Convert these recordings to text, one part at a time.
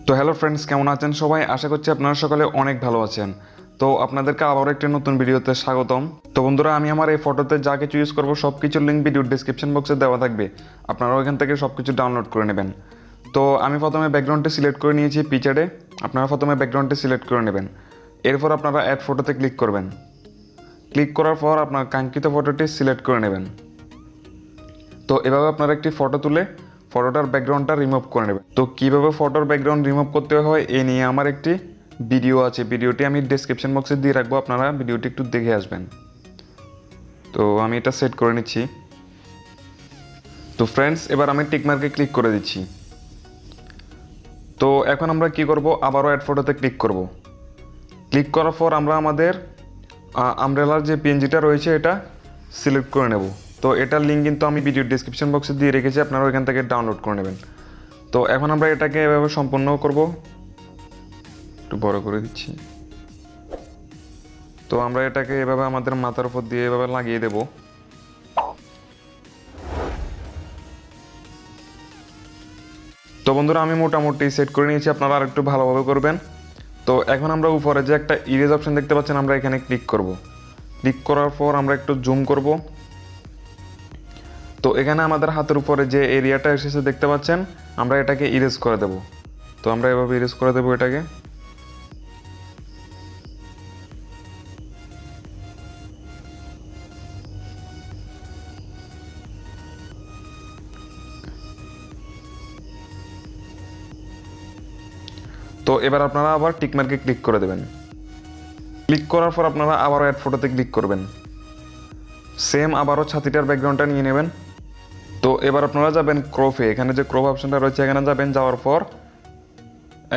তো hello friends, কেমন আছেন সবাই? আশা করছি আপনারা সকালে অনেক ভালো আছেন। তো আপনাদেরকে আবারও একটি নতুন ভিডিওতে স্বাগতম। তো বন্ধুরা, আমি আমার এই ফটোতে যা কিছু ইউজ করবো সব কিছুর লিঙ্ক ভিডিওর ডিসক্রিপশন বক্সে দেওয়া থাকবে, আপনারা ওইখান থেকে সব কিছু ডাউনলোড করে নেবেন। তো আমি প্রথমে ব্যাকগ্রাউন্ডটি সিলেক্ট করে নিয়েছি পিকচারে। আপনারা প্রথমে ব্যাকগ্রাউন্ডটি সিলেক্ট করে নেবেন। এরপর আপনারা অ্যাড ফটোতে ক্লিক করবেন। ক্লিক করার পর আপনার কাঙ্ক্ষিত ফটোটি সিলেক্ট করে নেবেন। তো এভাবে আপনারা একটি ফটো তুলে ফটোটার ব্যাকগ্রাউন্ডটা রিমুভ করে নেবেন। তো কীভাবে ফটোর ব্যাকগ্রাউন্ড রিমুভ করতে হয় এ নিয়ে আমার একটি ভিডিও আছে, ভিডিওটি আমি ডেসক্রিপশন বক্সে দিয়ে রাখবো, আপনারা ভিডিওটি একটু দেখে আসবেন। তো আমি এটা সেট করে নিচ্ছি। তো ফ্রেন্ডস, এবার আমি টিকমার্কে ক্লিক করে দিচ্ছি। তো এখন আমরা কি করব, আবারও অ্যাড ফটোতে ক্লিক করব। ক্লিক করার পর আমরা আমাদের আমব্রেলার যে পিএনজিটা রয়েছে এটা সিলেক্ট করে নেব। তো এটার লিঙ্ক কিন্তু আমি ভিডিও ডেসক্রিপশন বক্সে দিয়ে রেখেছি, আপনারা ওইখান থেকে ডাউনলোড করে নেবেন। তো এখন আমরা এটাকে এভাবে সম্পূর্ণ করব। একটু বড় করে দিচ্ছি। তো আমরা এটাকে এভাবে আমাদের মাথার উপর দিয়ে এভাবে লাগিয়ে দেব। তো বন্ধুরা, আমি মোটামুটি সেট করে নিয়েছি, আপনারা আর একটু ভালোভাবে করবেন। তো এখন আমরা উপরে যে একটা ইরেজ অপশন দেখতে পাচ্ছেন, আমরা এখানে ক্লিক করব। ক্লিক করার পর আমরা একটু জুম করব। তো এখানে আমাদের হাতের উপরে যে এরিয়াটা এসেছে দেখতে পাচ্ছেন, আমরা এটাকে ইরেজ করে দেব। তো আমরা এভাবে ইরেজ করে দেব এটাকে। তো এবার আপনারা আবার টিকমার্কে ক্লিক করে দেবেন। ক্লিক করার পর আপনারা আবারও অ্যাড ফটোতে ক্লিক করবেন। সেম আবারও ছাতিটার ব্যাকগ্রাউন্ডটা নিয়ে নেবেন। তো এবার আপনারা যাবেন ক্রপে, এখানে যে ক্রপ অপশনটা রয়েছে এখানে যাবেন, যাওয়ার পর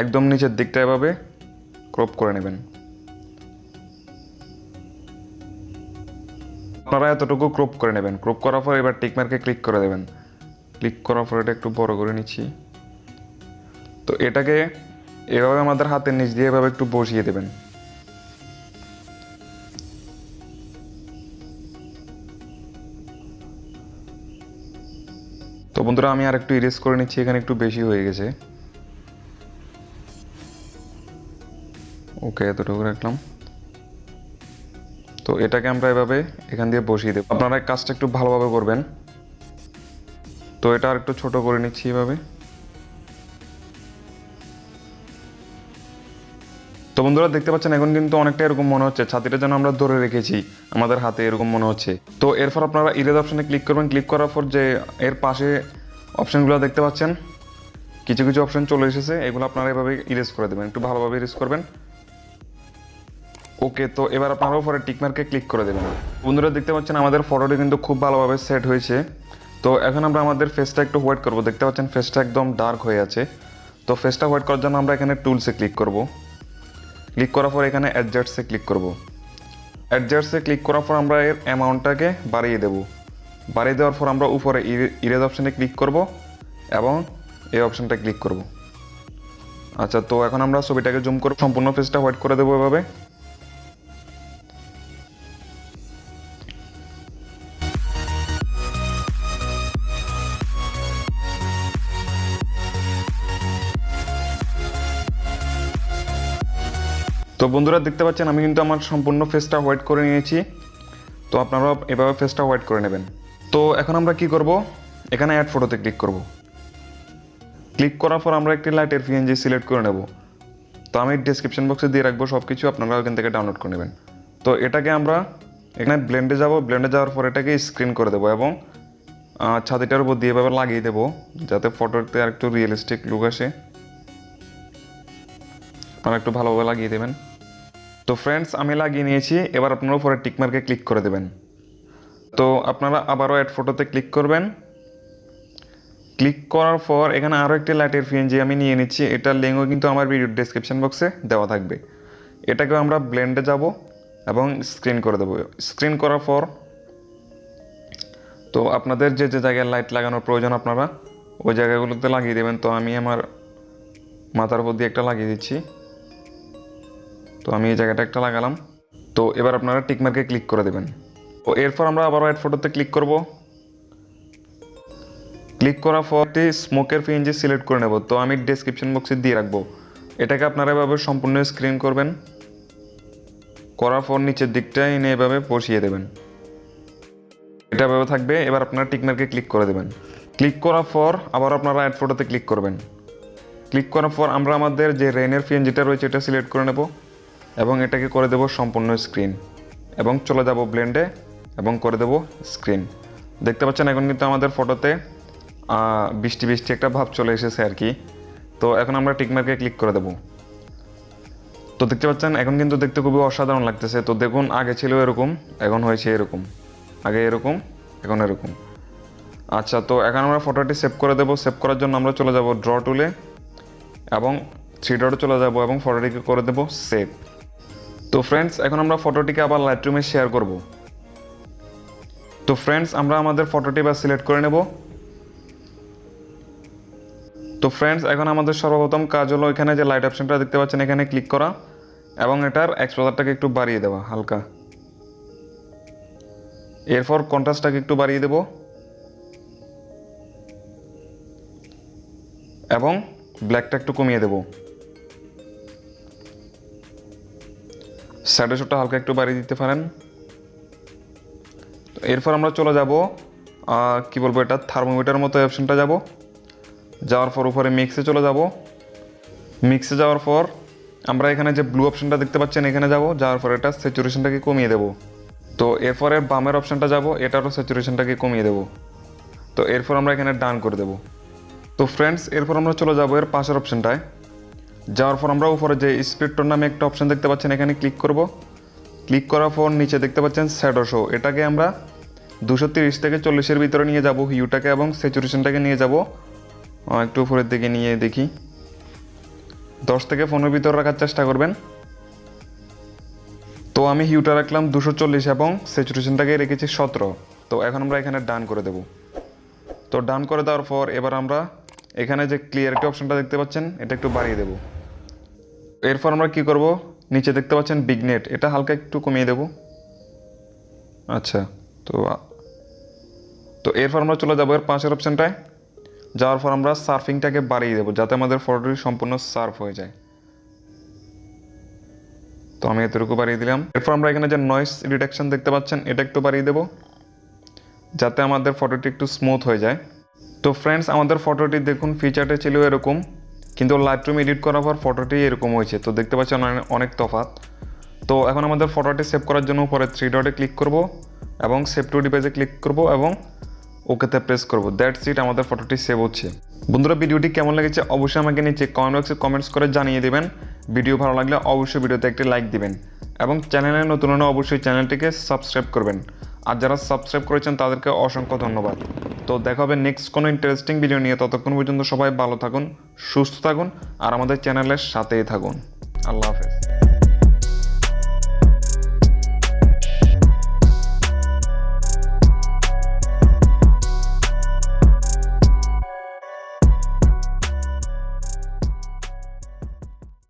একদম নিচের দিকটা এভাবে ক্রপ করে নেবেন। আপনারা এতটুকু ক্রপ করে নেবেন। ক্রপ করার পর এবার টিকমার্কে ক্লিক করে দেবেন। ক্লিক করার পর এটা একটু বড় করে নিচ্ছি। তো এটাকে এভাবে আমাদের হাতের নিচ দিয়ে এভাবে একটু বসিয়ে দেবেন। তো বন্ধুরা, আমি আর একটু ইরেজ করে নিচ্ছি, এখানে একটু বেশি হয়ে গেছে। ওকে, এতটুকু রাখলাম। তো এটাকে আমরা এভাবে এখান দিয়ে বসিয়ে দেব। আপনারা কাজটা একটু ভালোভাবে করবেন। তো এটা আর একটু ছোট করে নিচ্ছি এভাবে। তো বন্ধুরা, দেখতে পাচ্ছেন এখন কিন্তু অনেকটা এরকম মনে হচ্ছে, ছাতিটা যেন আমরা ধরে রেখেছি আমাদের হাতে, এরকম মনে হচ্ছে। তো এরপর আপনারা ইরেজ অপশনে ক্লিক করবেন। ক্লিক করার পর যে এর পাশে অপশনগুলো দেখতে পাচ্ছেন, কিছু কিছু অপশন চলে এসেছে, এগুলো আপনারা এভাবে ইরেজ করে দেবেন, একটু ভালোভাবে ইরেজ করবেন। ওকে, তো এবার আপনারা উপরে টিকমার্কে ক্লিক করে দেবেন। বন্ধুরা, দেখতে পাচ্ছেন আমাদের ফটোটি কিন্তু খুব ভালোভাবে সেট হয়েছে। তো এখন আমরা আমাদের ফেসটা একটু হোয়াইট করব। দেখতে পাচ্ছেন ফেসটা একদম ডার্ক হয়ে আছে। তো ফেসটা হোয়াইট করার জন্য আমরা এখানে টুলসে ক্লিক করব। ক্লিক করার পর এখানে অ্যাডজাস্টে ক্লিক করব। অ্যাডজাস্টে ক্লিক করার পর আমরা এর অ্যামাউন্টটাকে বাড়িয়ে দেব। বাড়িয়ে দেওয়ার পর আমরা উপরে ইরেজ অপশানে ক্লিক করব এবং এই অপশানটা ক্লিক করব। আচ্ছা, তো এখন আমরা ছবিটাকে জুম করে সম্পূর্ণ ফেসটা হোয়াইট করে দেবো এভাবে। তো বন্ধুরা, দেখতে পাচ্ছেন আমি কিন্তু আমার সম্পূর্ণ ফেসটা হোয়াইট করে নিয়েছি। তো আপনারা এভাবে ফেসটা হোয়াইট করে নেবেন। তো এখন আমরা কি করব, এখানে অ্যাড ফটোতে ক্লিক করব। ক্লিক করার পর আমরা একটি লাইটের পিএনজি সিলেক্ট করে নেব। তো আমি ডেসক্রিপশন বক্সে দিয়ে রাখবো সব কিছু, আপনারা ওখান থেকে ডাউনলোড করে নেবেন। তো এটাকে আমরা এখানে ব্লেন্ডে যাব। ব্লেন্ডে যাওয়ার পর এটাকে স্ক্রিন করে দেবো এবং ছাতিটার উপর দিয়ে এভাবে লাগিয়ে দেবো, যাতে ফটোতে আর একটু রিয়েলিস্টিক লুক আসে। আপনারা একটু ভালোভাবে লাগিয়ে দেবেন। তো ফ্রেন্ডস, আমি লাগিয়ে নিয়েছি। এবার আপনারা উপরে টিকমার্কে ক্লিক করে দেবেন। তো আপনারা আবারও অ্যাড ফটোতে ক্লিক করবেন। ক্লিক করার পর এখানে আরও একটি লাইটের পিএনজি আমি নিয়ে নিচ্ছি, এটার লিঙ্কও কিন্তু আমার ভিডিওর ডেসক্রিপশন বক্সে দেওয়া থাকবে। এটাকেও আমরা ব্লেন্ডে যাব এবং স্ক্রিন করে দেবো। স্ক্রিন করার পর তো আপনাদের যে যে জায়গায় লাইট লাগানোর প্রয়োজন আপনারা ওই জায়গাগুলোতে লাগিয়ে দেবেন। তো আমি আমার মাথার উপর দিয়ে একটা লাগিয়ে দিচ্ছি। তো আমি এই জায়গাটা একটা লাগালাম। তো এবার আপনারা টিকমার্কে ক্লিক করে দেবেন। তো এরপর আমরা আবারও অ্যাড ফটোতে ক্লিক করব। ক্লিক করার পর একটি স্মোকের পিএনজি সিলেক্ট করে নেব। তো আমি ডেসক্রিপশন বক্সে দিয়ে রাখবো। এটাকে আপনারা এভাবে সম্পূর্ণ স্ক্রিন করবেন, করার পর নিচের দিকটায় এনে এভাবে বসিয়ে দেবেন। এটা এভাবে থাকবে। এবার আপনারা টিকমার্কে ক্লিক করে দেবেন। ক্লিক করার পর আবার আপনারা অ্যাড ফটোতে ক্লিক করবেন। ক্লিক করার পর আমরা আমাদের যে রেনের পিএনজিটা রয়েছে এটা সিলেক্ট করে নেব এবং এটাকে করে দেব সম্পূর্ণ স্ক্রিন এবং চলে যাব ব্লেন্ডে এবং করে দেব স্ক্রিন। দেখতে পাচ্ছেন এখন কিন্তু আমাদের ফটোতে বৃষ্টি বৃষ্টি একটা ভাব চলে এসেছে আর কি। তো এখন আমরা টিকমার্কে ক্লিক করে দেব। তো দেখতে পাচ্ছেন এখন কিন্তু দেখতে খুবই অসাধারণ লাগতেছে। তো দেখুন আগে ছিল এরকম, এখন হয়েছে এরকম, আগে এরকম, এখন এরকম। আচ্ছা, তো এখন আমরা ফটোটি সেভ করে দেব। সেভ করার জন্য আমরা চলে যাব ড্র টুলে এবং 3 ডটে চলে যাব এবং ফটোটিকে করে দেব সেভ। তো ফ্রেন্ডস এখন আমরা ফটোটিকে আবার লাইটরুমে শেয়ার করব। তো ফ্রেন্ডস আমরা আমাদের ফটোটি এবার সিলেক্ট করে নেব। তো ফ্রেন্ডস এখন আমাদের সর্বপ্রথম কাজ হলো এখানে যে লাইট অপশনটা দেখতে পাচ্ছেন এখানে ক্লিক করা এবং এটার এক্সপোজারটাকে একটু বাড়িয়ে দেওয়া হালকা। এরপর কন্ট্রাস্টটাকে একটু বাড়িয়ে দেব এবং ব্ল্যাকটা একটু কমিয়ে দেব। শ্যাডো শোটা হালকা একটু বাড়িয়ে দিতে পারেন। তো এরপর আমরা চলে যাব কি বলবো এটা থার্মোমিটার মতো অপশনটা যাব। যাওয়ার পর উপরে মিক্সে চলে যাব। মিক্সে যাওয়ার পর আমরা এখানে যে ব্লু অপশনটা দেখতে পাচ্ছেন এখানে যাব। যাওয়ার পর এটা স্যাচুরেশনটাকে কমিয়ে দেব। তো এরপরে বামের অপশনটা যাব, এটারও স্যাচুরেশনটাকে কমিয়ে দেব। তো এরপর আমরা এখানে ডান করে দেব। তো ফ্রেন্ডস এরপর আমরা চলে যাব এর পাশের অপশনটায়। যাওয়ার পর আমরা উপরে যে স্প্লিট টোন নামে একটা অপশন দেখতে পাচ্ছেন এখানে ক্লিক করব। ক্লিক করার পর নিচে দেখতে পাচ্ছেন শ্যাডো শো, এটাকে আমরা 230 থেকে 40-এর ভিতরে নিয়ে যাব হিউটাকে এবং স্যাচুরেশনটাকে নিয়ে যাব একটু উপরের দিকে নিয়ে দেখি 10 থেকে 15-এর ভিতরে রাখার চেষ্টা করবেন। তো আমি হিউটা রাখলাম 240 এবং স্যাচুরেশনটাকে রেখেছি 17। তো এখন আমরা এখানে ডান করে দেব। তো ডান করে দেওয়ার পর এবার আমরা এখানে যে ক্লিয়ারিটি অপশনটা দেখতে পাচ্ছেন এটা একটু বাড়িয়ে দেব। এরপর আমরা কি করব, নিচে দেখতে পাচ্ছেন বিগনেট, এটা হালকা একটু কমিয়ে দেব। আচ্ছা, তো এরপর আমরা চলে যাব এর পাশের অপশনটায়। যাওয়ার পর আমরা সার্ফিংটাকে বাড়িয়ে দেবো যাতে আমাদের ফটোটি সম্পূর্ণ সার্ফ হয়ে যায়। তো আমি এতটুকু বাড়িয়ে দিলাম। এরপর আমরা এখানে যে নয়েজ রিডাকশন দেখতে পাচ্ছেন এটা একটু বাড়িয়ে দেবো যাতে আমাদের ফটোটি একটু স্মুথ হয়ে যায়। তো ফ্রেন্ডস আমাদের ফটোটি দেখুন ফিচারটা ছিল এরকম, কিন্তু লাইটরুম এডিট করার পর ফটোটি এরকম হয়েছে। তো দেখতে পাচ্ছেন অনেক তফাৎ। তো এখন আমাদের ফটোটি সেভ করার জন্য উপরে 3 ডটে ক্লিক করব এবং সেভ টু ডিভাইসে ক্লিক করব এবং ওকেতে প্রেস করব। দ্যাটস ইট, আমাদের ফটোটি সেভ হচ্ছে। বন্ধুরা ভিডিওটি কেমন লেগেছে অবশ্যই আমাকে নিচে কমেন্ট বক্সে কমেন্টস করে জানিয়ে দেবেন। ভিডিও ভালো লাগলে অবশ্যই ভিডিওতে একটি লাইক দিবেন এবং চ্যানেলে নতুন হলে অবশ্যই চ্যানেলটিকে সাবস্ক্রাইব করবেন। আর যারা সাবস্ক্রাইব করেছেন তাদেরকে অসংখ্য ধন্যবাদ। তো দেখা হবে নেক্সট কোনো ইন্টারেস্টিং ভিডিও নিয়ে। ততক্ষণ পর্যন্ত সবাই ভালো থাকুন, সুস্থ থাকুন আর আমাদের চ্যানেলের সাথেই থাকুন। আল্লাহ হাফেজ।